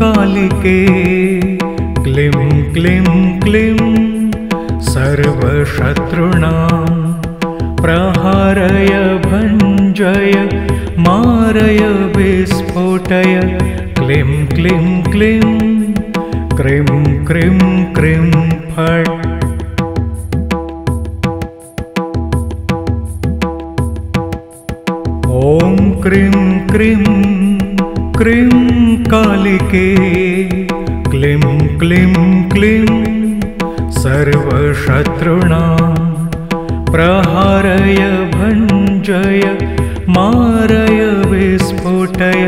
कालिके क्लीं क्लीं क्लीं सर्वशत्रूणां प्रहारय भञ्जय मारय विस्फोटय क्लीं क्लीं क्लीं क्रीं क्रीं क्रीं फट्। ॐ क्रीं क्रीं क्रीं कालिके क्लीं क्लीं क्लीं सर्वशत्रूणां प्रहारय भञ्जय मारय विस्फोटय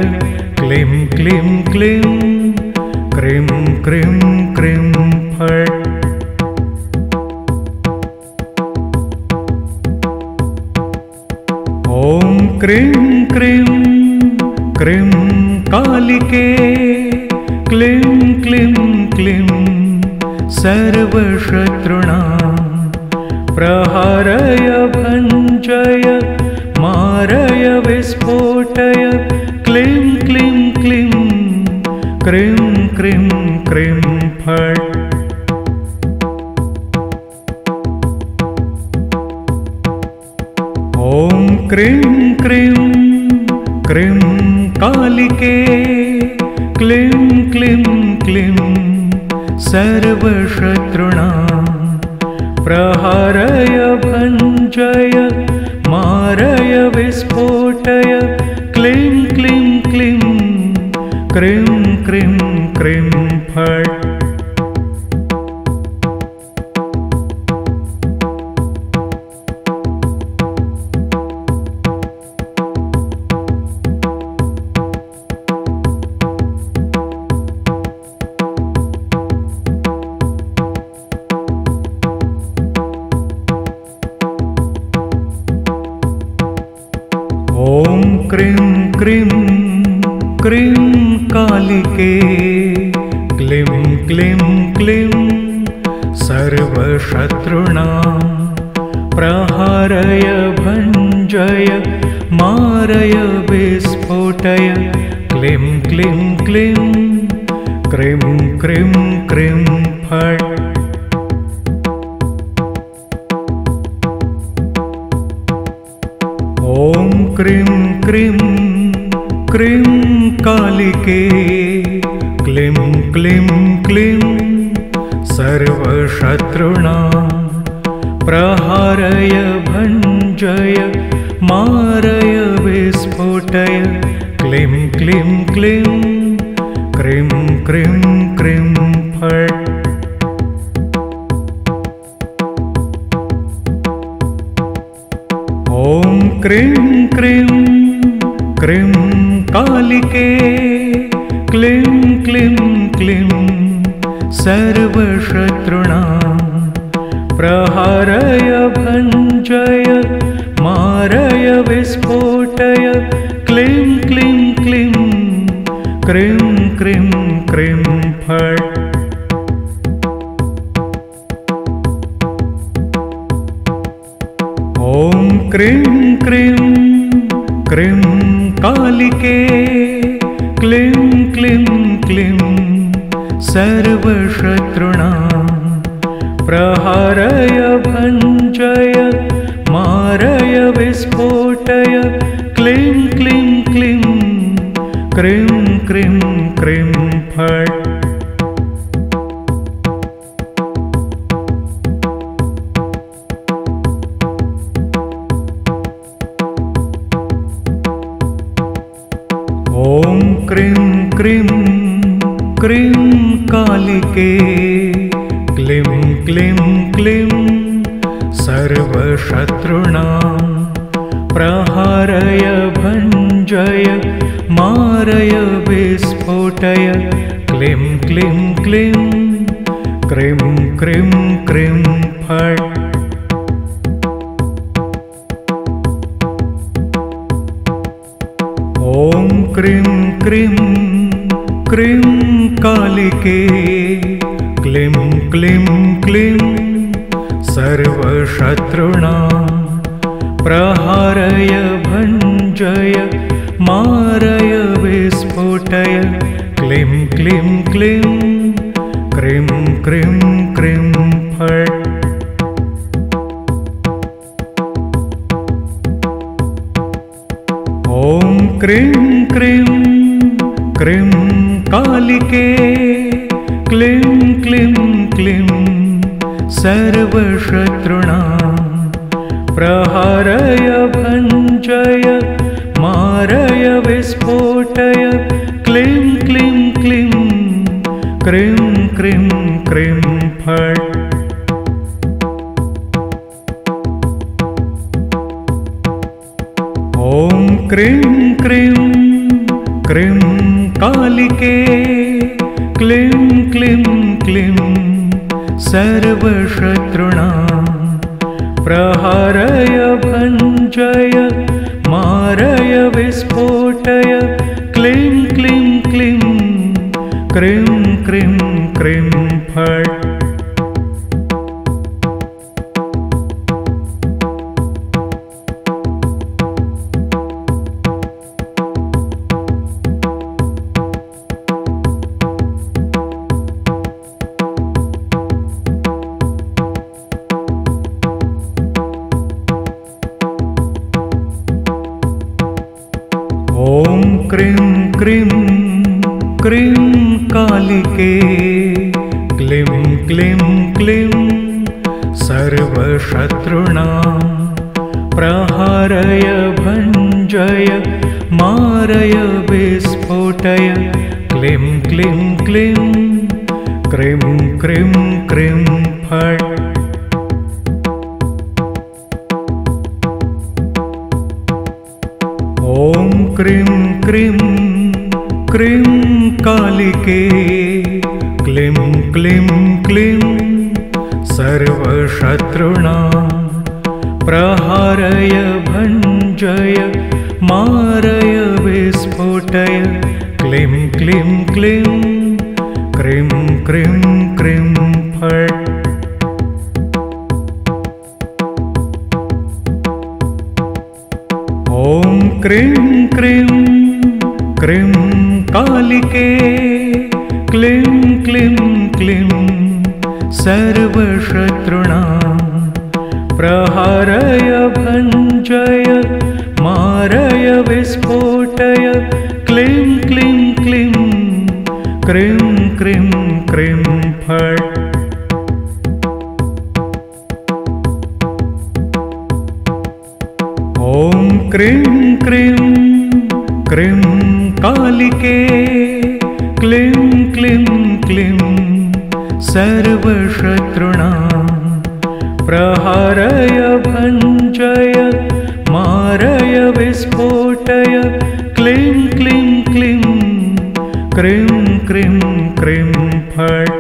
क्लीं क्लीं क्लीं क्रीं क्रीं क्रीं फट्। ॐ क्रीं क्रीं क्रीं कालिके क्लीं क्लीं क्लीं सर्वशत्रूणां प्रहारय भञ्जय मारय विस्फोटय क्लीं क्लीं क्लीं क्रीं क्रीं क्रीं फट्। ॐ क्रीं क्रीं क्रीं कालिके क्लीं क्लीं क्लीं सर्वशत्रूणां प्रहारय भञ्जय मारय विस्फोटय क्लीं क्लीं क्लीं क्रीं क्रीं क्रीं फट्। ॐ क्रीं क्रीं क्रीं कालिके क्लीं क्लीं क्लीं सर्वशत्रूणां प्रहारय भञ्जय मारय विस्फोटय क्लीं क्लीं क्लीं क्रीं क्रीं क्रीं फट्। ॐ क्रीं क्रीं क्रीं कालिके क्लीं क्लीं क्लीं सर्वशत्रूणां प्रहारय भञ्जय मारय विस्फोटय क्लीं क्लीं क्लीं क्रीं क्रीं क्रीं फट्। ॐ क्रीं क्रीं क्रीं कालिके क्लीं क्लीं क्लीं सर्वशत्रूणां प्रहारय भञ्जय मारय विस्फोटय क्लीं क्लीं क्लीं क्रीं क्रीं क्रीं फट्। ॐ क्रीं क्रीं क्रीं कालिके क्लीं क्लीं क्लीं सर्वशत्रूणां प्रहारय भञ्जय मारय विस्फोटय क्लीं क्लीं क्लीं क्रीं क्रीं क्रीं फट्। ॐ क्रीं क्रीं क्रीं कालिके क्लीं क्लीं क्लीं सर्वशत्रूणां प्रहारय भञ्जय मारय विस्फोटय क्लीं क्लीं क्लीं क्रीं क्रीं क्रीं फट्। ॐ क्रीं क्रीं क्रीं कालिके क्लीं क्लीं क्लीं सर्वशत्रूणां प्रहारय भञ्जय मारय विस्फोटय क्लीं क्लीं क्लीं क्रीं क्रीं क्रीं फट्। ॐ क्रीं क्रीं क्रीं कालिके क्लीं क्लीं क्लीं सर्वशत्रूणां प्रहारय भञ्जय मारय विस्फोटय क्लीं क्लीं क्लीं क्रीं क्रीं क्रीं फट्। ॐ क्रीं क्रीं क्रीं कालिके क्लीं क्लीं क्लीं सर्वशत्रूणां प्रहारय भञ्जय मारय विस्फोटय क्लीं क्लीं क्लीं क्रीं क्रीं क्रीं फट्। ॐ क्रीं क्रीं क्रीं कालिके क्लीं क्लीं क्लीं सर्वशत्रूणां प्रहारय भञ्जय मारय विस्फोटय क्लीं क्लीं क्लीं क्रीं क्रीं क्रीं फट्। ॐ क्रीं क्रीं क्रीं कालिके क्लीं क्लीं क्लीं सर्वशत्रूणां प्रहारय भञ्जय मारय विस्फोटय क्लीं क्लीं क्लीं क्रीं क्रीं क्रीं फट्। ॐ क्रीं क्रीं क्रीं कालिके क्लीं क्लीं क्लीं सर्वशत्रूणां प्रहारय भञ्जय मारय विस्फोटय क्लीं क्लीं क्लीं क्रीं क्रीं क्रीं फट्। ॐ क्रीं क्रीं क्रीं कालिके क्लीं क्लीं क्लीं सर्वशत्रूणां प्रहारय भञ्जय मारय विस्फोटय क्लीं क्लीं क्लीं क्रीं क्रीं क्रीं फट्।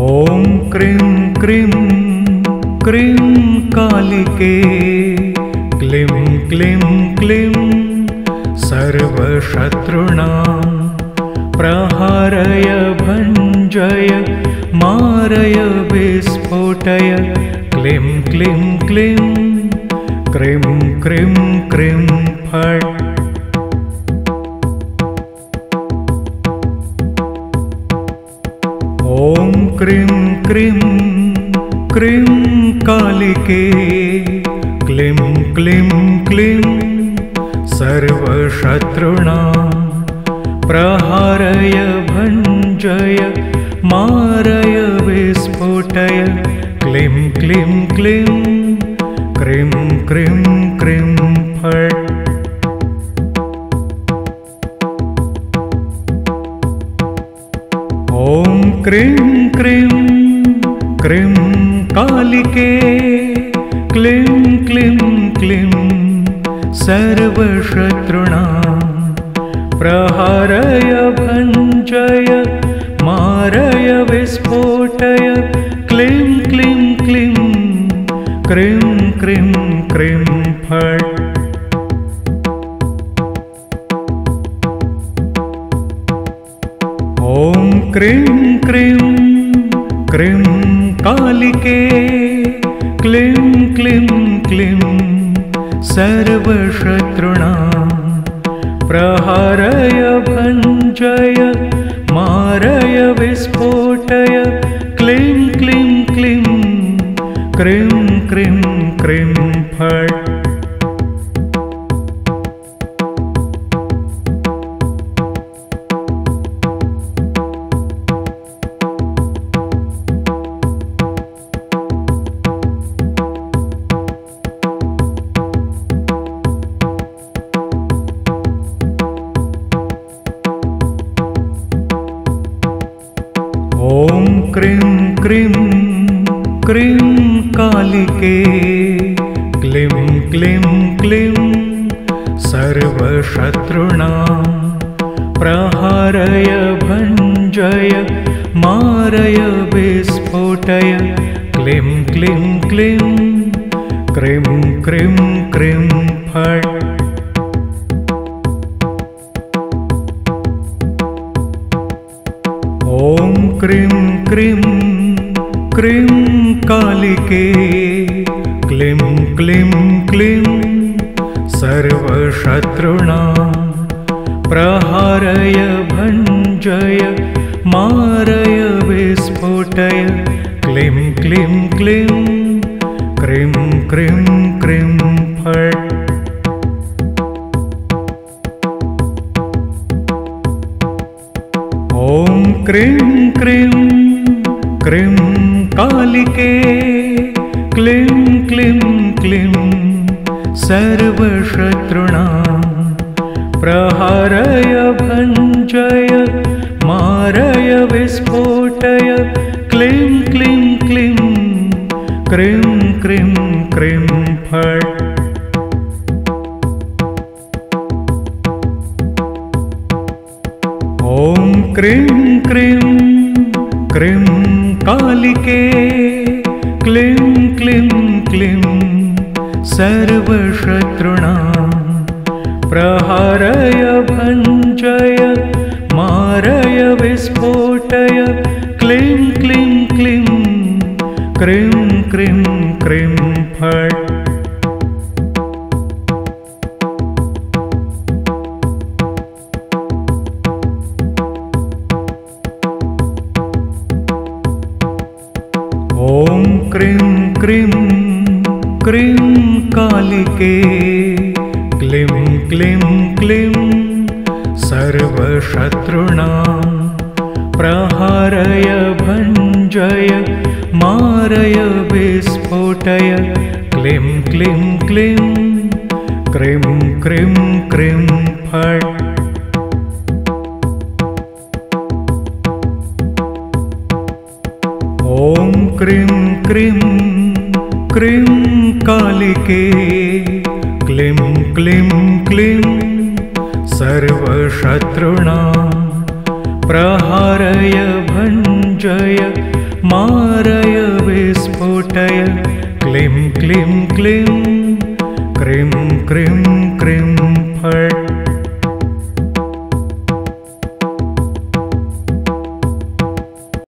ॐ क्रीं क्रीं क्रीं कालिके क्लीं क्लीं क्लीं सर्वशत्रूणां प्रहारय भञ्जय मारय विस्फोटय क्लीं क्लीं क्लीं क्रीं क्रीं क्रीं फट्। ॐ क्रीं क्रीं क्रीं कालिके क्लीं क्लीं क्लीं सर्वशत्रूणां प्रहारय भञ्जय मारय विस्फोटय क्लीं क्लीं क्लीं क्रीं क्रीं क्रीं फट्। ॐ क्रीं क्रीं क्रीं कालिके क्लीं क्लीं क्लीं सर्वशत्रूणां प्रहारय भञ्जय मारय विस्फोटय क्लीं क्लीं क्लीं क्रीं क्रीं क्रीं फट्। ॐ क्रीं क्रीं क्रीं कालिके क्लीं क्लीं क्लीं सर्वशत्रूणां प्रहारय भञ्जय मारय विस्फोटय क्लीं क्लीं क्लीं क्रीं क्रीं क्रीं फट्। ॐ क्रीं क्रीं क्रीं कालिके क्लीं क्लीं क्लीं सर्वशत्रूणां प्रहारय भञ्जय मारय विस्फोटय क्लीं क्लीं क्लीं क्रीं क्रीं क्रीं फट्। ॐ क्रीं क्रीं क्रीं कालिके क्लीं क्लीं क्लीं सर्वशत्रूणां प्रहारय भञ्जय मारय विस्फोटय क्लीं क्लीं क्लीं क्रीं क्रीं क्रीं फट्। ॐ क्रीं क्रीं क्रीं कालिके क्लीं क्लीं क्लीं सर्वशत्रूणां प्रहारय भञ्जय मारय विस्फोटय क्लीं क्लीं क्लीं क्रीं क्रीं क्रीं फट्। ॐ क्रीं क्रीं क्रीं कालिके क्लीं क्लीं क्लीं सर्वशत्रूणां प्रहारय भञ्जय मारय विस्फोटय क्लीं क्लीं क्लीं क्रीं क्रीं क्रीं फट्। ॐ क्रीं क्रीं क्रीं कालिके क्लीं क्लीं क्लीं सर्वशत्रूणां प्रहारय भञ्जय मारय विस्फोटय क्लीं क्लीं क्लीं क्रीं क्रीं क्रीं फट्। ॐ क्रीं क्रीं क्रीं कालिके क्लीं क्लीं क्लीं सर्वशत्रूणां प्रहारय भञ्जय मारय विस्फोटय क्लीं क्लीं क्लीं क्रीं क्रीं